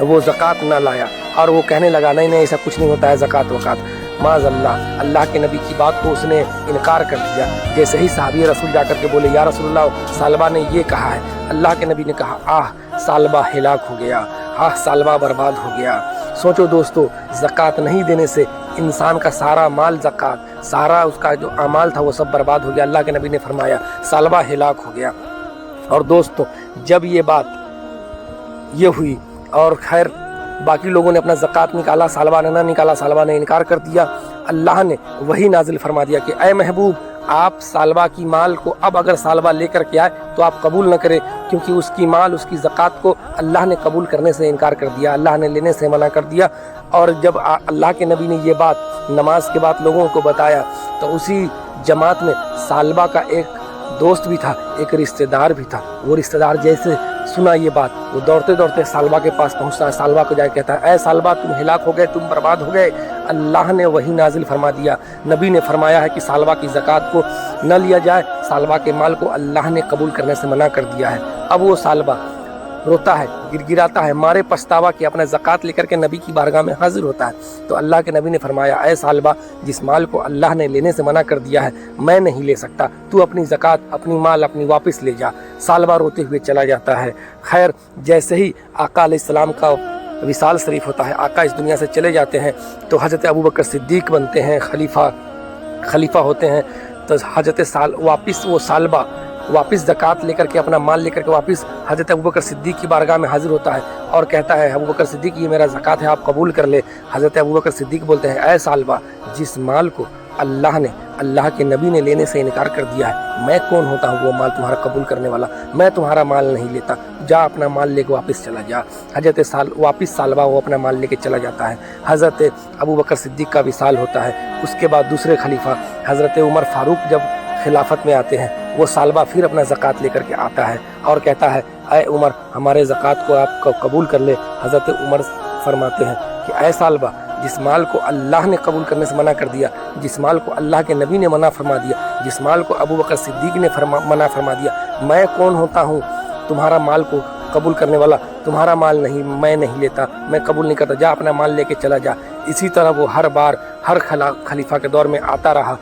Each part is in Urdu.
وہ زکوٰۃ نہ لایا اور وہ کہنے لگا نہیں نہیں ایسا کچھ نہیں ہوتا ہے زکوٰۃ وکات، معاذ اللہ کے نبی کی بات کو اس نے انکار کر دیا۔ جیسے ہی صحابی رسول جا کر کے بولے یا رسول اللہ سالبہ نے یہ کہا ہے، اللہ کے نبی نے کہا آہ سالبہ ہلاک ہو گیا، آہ سالبہ برباد ہو گیا۔ سوچو دوستو، زکوٰۃ نہیں دینے سے انسان کا سارا مال، زکوٰۃ سارا اس کا جو اعمال تھا وہ سب برباد ہو گیا۔ اللہ کے نبی نے فرمایا سالبہ ہلاک ہو گیا۔ اور دوستو جب یہ بات یہ ہوئی اور خیر باقی لوگوں نے اپنا زکوٰۃ نکالا، سالبہ نے نہ نکالا، سالبہ نے انکار کر دیا، اللہ نے وہی نازل فرما دیا کہ اے محبوب آپ سالبہ کی مال کو اب اگر سالبہ لے کر کے آئے تو آپ قبول نہ کریں، کیونکہ اس کی مال، اس کی زکوٰۃ کو اللہ نے قبول کرنے سے انکار کر دیا، اللہ نے لینے سے منع کر دیا۔ اور جب اللہ کے نبی نے یہ بات نماز کے بعد لوگوں کو بتایا تو اسی جماعت میں سالبہ کا ایک دوست بھی تھا، ایک رشتہ دار بھی تھا۔ وہ رشتہ دار جیسے سنا یہ بات وہ دوڑتے دوڑتے سالبہ کے پاس پہنچتا ہے، سالبہ کو جا کے کہتا ہے اے سالبہ تم ہلاک ہو گئے، تم برباد ہو گئے۔ اللہ نے وہی نازل فرما دیا، نبی نے فرمایا ہے کہ سالبہ کی زکوٰۃ کو نہ لیا جائے، سالبہ کے مال کو اللہ نے قبول کرنے سے منع کر دیا ہے۔ اب وہ سالبہ روتا ہے، گڑگڑاتا ہے، مارے پچھتاوا کہ اپنا زکوٰۃ لے کر کے نبی کی بارگاہ میں حاضر ہوتا ہے۔ تو اللہ کے نبی نے فرمایا اے سالبہ جس مال کو اللہ نے لینے سے منع کر دیا ہے میں نہیں لے سکتا، تو اپنی زکوٰۃ، اپنی مال اپنی واپس لے جا۔ سالبہ روتے ہوئے چلا جاتا ہے۔ خیر جیسے ہی آقا علیہ السلام کا وصال شریف ہوتا ہے، آقا اس دنیا سے چلے جاتے ہیں تو حضرت ابوبکر صدیق بنتے ہیں، خلیفہ ہوتے ہیں۔ تو حضرت واپس وہ سالبہ واپس زکوٰۃ لے کر کے، اپنا مال لے کر کے واپس حضرت ابوبکر صدیق کی بارگاہ میں حاضر ہوتا ہے اور کہتا ہے ابوبکر صدیق یہ میرا زکوٰۃ ہے آپ قبول کر لے۔ حضرت ابوبکر صدیق بولتے ہیں اے سالبہ جس مال کو اللہ کے نبی نے لینے سے انکار کر دیا ہے میں کون ہوتا ہوں وہ مال تمہارا قبول کرنے والا، میں تمہارا مال نہیں لیتا، جا اپنا مال لے کے واپس چلا جا۔ واپس سالبہ وہ اپنا مال لے کے چلا جاتا ہے۔ حضرت ابوبکر صدیق کا وصال ہوتا ہے۔ اس کے بعد دوسرے خلیفہ حضرت عمر فاروق جب خلافت میں آتے ہیں وہ سالبہ پھر اپنا زکوٰۃ لے کر کے آتا ہے اور کہتا ہے اے عمر ہمارے زکوٰۃ کو آپ قبول کر لے۔ حضرت عمر فرماتے ہیں کہ اے سالبہ جس مال کو اللہ نے قبول کرنے سے منع کر دیا، جس مال کو اللہ کے نبی نے منع فرما دیا، جس مال کو ابوبکر صدیق نے منع فرما دیا، میں کون ہوتا ہوں تمہارا مال کو قبول کرنے والا؟ تمہارا مال نہیں، میں نہیں لیتا، میں قبول نہیں کرتا، جا اپنا مال لے کے چلا جا۔ اسی طرح وہ ہر بار ہر خلیفہ کے دور میں آتا رہا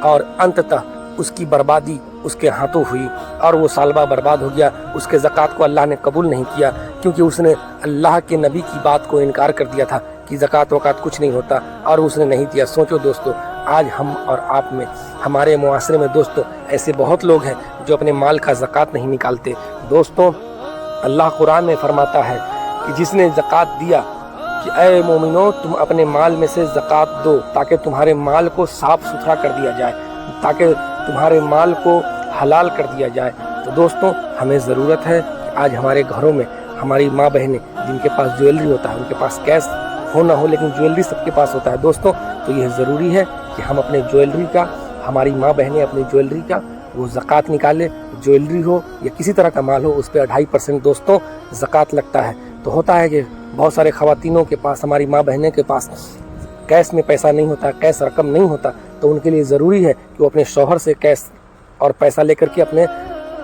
اور انتتہ اس کی بربادی اس کے ہاتھوں ہوئی اور وہ سالبہ برباد ہو گیا۔ اس کے زکوٰۃ کو اللہ نے قبول نہیں کیا کیونکہ اس نے اللہ کے نبی کی بات کو انکار کر دیا تھا کہ زکوٰۃ وکات کچھ نہیں ہوتا اور اس نے نہیں دیا۔ سوچو دوستو آج ہم اور آپ میں، ہمارے معاشرے میں دوستو ایسے بہت لوگ ہیں جو اپنے مال کا زکوٰۃ نہیں نکالتے۔ دوستو اللہ قرآن میں فرماتا ہے کہ جس نے زکوٰۃ دیا کہ اے مومنو تم اپنے مال میں سے زکوٰۃ دو تاکہ تمہارے مال کو صاف ستھرا کر دیا جائے، تاکہ تمہارے مال کو حلال کر دیا جائے۔ تو دوستوں ہمیں ضرورت ہے کہ آج ہمارے گھروں میں ہماری ماں بہنیں جن کے پاس جویلری ہوتا ہے، ان کے پاس کیش ہو نہ ہو لیکن جویلری سب کے پاس ہوتا ہے دوستوں، تو یہ ضروری ہے کہ ہم اپنے جویلری کا، ہماری ماں بہنیں اپنی جویلری کا وہ زکوٰۃ نکالے، جویلری ہو یا کسی طرح کا مال ہو اس پہ 2.5% دوستوں زکوٰۃ لگتا ہے۔ تو ہوتا ہے کہ بہت سارے خواتینوں کے پاس، ہماری ماں بہنیں کے پاس کیش میں پیسہ نہیں ہوتا، کیش رقم نہیں ہوتا، تو ان کے لیے ضروری ہے کہ وہ اپنے شوہر سے کیش اور پیسہ لے کر کے اپنے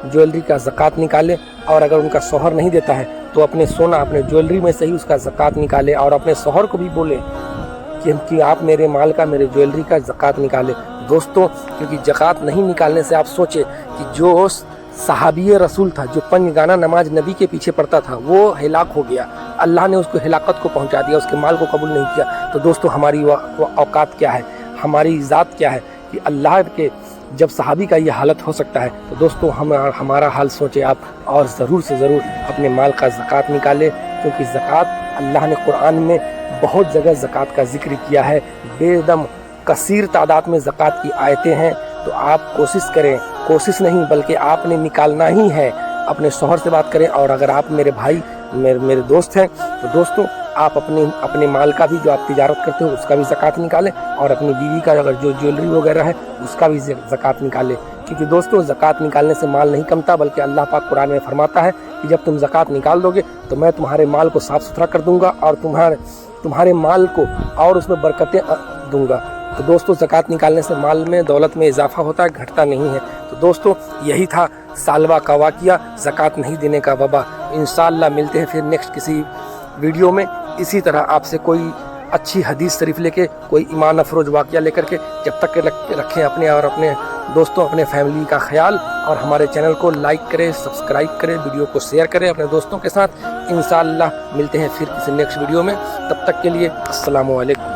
جویلری کا زکوٰۃ نکالے، اور اگر ان کا شوہر نہیں دیتا ہے تو اپنے سونا، اپنے جویلری میں سے ہی اس کا زکوٰۃ نکالے اور اپنے شوہر کو بھی بولے کہ آپ میرے مال کا، میرے جویلری کا زکوٰۃ نکالے دوستوں، کیونکہ زکوٰۃ نہیں نکالنے سے آپ سوچے کہ جو صحابی رسول تھا، جو 5 گانا نماز نبی کے پیچھے پڑھتا تھا، وہ ہلاک ہو گیا، اللہ نے اس کو ہلاکت کو پہنچا دیا، اس کے مال کو قبول نہیں کیا۔ تو دوستوں ہماری اوقات کیا ہے، ہماری ذات کیا ہے کہ اللہ کے جب صحابی کا یہ حالت ہو سکتا ہے تو دوستوں ہمارا حال سوچے آپ، اور ضرور سے ضرور اپنے مال کا زکوٰۃ نکالے، کیونکہ زکوٰۃ اللہ نے قرآن میں بہت جگہ زکوٰۃ کا ذکر کیا ہے، بے دم کثیر تعداد میں زکوٰۃ کی آیتیں ہیں۔ تو آپ کوشش کریں، کوشش نہیں بلکہ آپ نے نکالنا ہی ہے، اپنے شوہر سے بات کریں، اور اگر آپ میرے بھائی میرے دوست ہیں تو دوستوں آپ اپنے مال کا بھی، جو آپ تجارت کرتے ہو اس کا بھی زکوٰۃ نکالیں، اور اپنی بیوی کا اگر جو جویلری وغیرہ ہے اس کا بھی زکوٰۃ نکالیں، کیونکہ دوستوں زکوٰۃ نکالنے سے مال نہیں کمتا، بلکہ اللہ پاک قرآن میں فرماتا ہے کہ جب تم زکوٰۃ نکال دو گے تو میں تمہارے مال کو صاف ستھرا کر دوں گا اور تمہارے مال کو اور اس میں برکتیں دوں گا۔ تو دوستوں زکوٰۃ نکالنے سے مال میں، دولت میں اضافہ ہوتا ہے، گھٹتا نہیں ہے۔ تو دوستوں یہی تھا سالبہ کا واقعہ، زکوٰۃ نہیں دینے کا وبا۔ انشاءاللہ ملتے ہیں پھر نیکسٹ کسی ویڈیو میں اسی طرح آپ سے کوئی اچھی حدیث شریف لے کے، کوئی ایمان افروز واقعہ لے کر کے، جب تک کہ رکھیں اپنے اور اپنے دوستوں، اپنے فیملی کا خیال، اور ہمارے چینل کو لائک کریں، سبسکرائب کریں، ویڈیو کو شیئر کریں اپنے دوستوں کے ساتھ۔ انشاءاللہ ملتے ہیں پھر کسی نیکسٹ ویڈیو میں، تب تک کے لیے السلام علیکم۔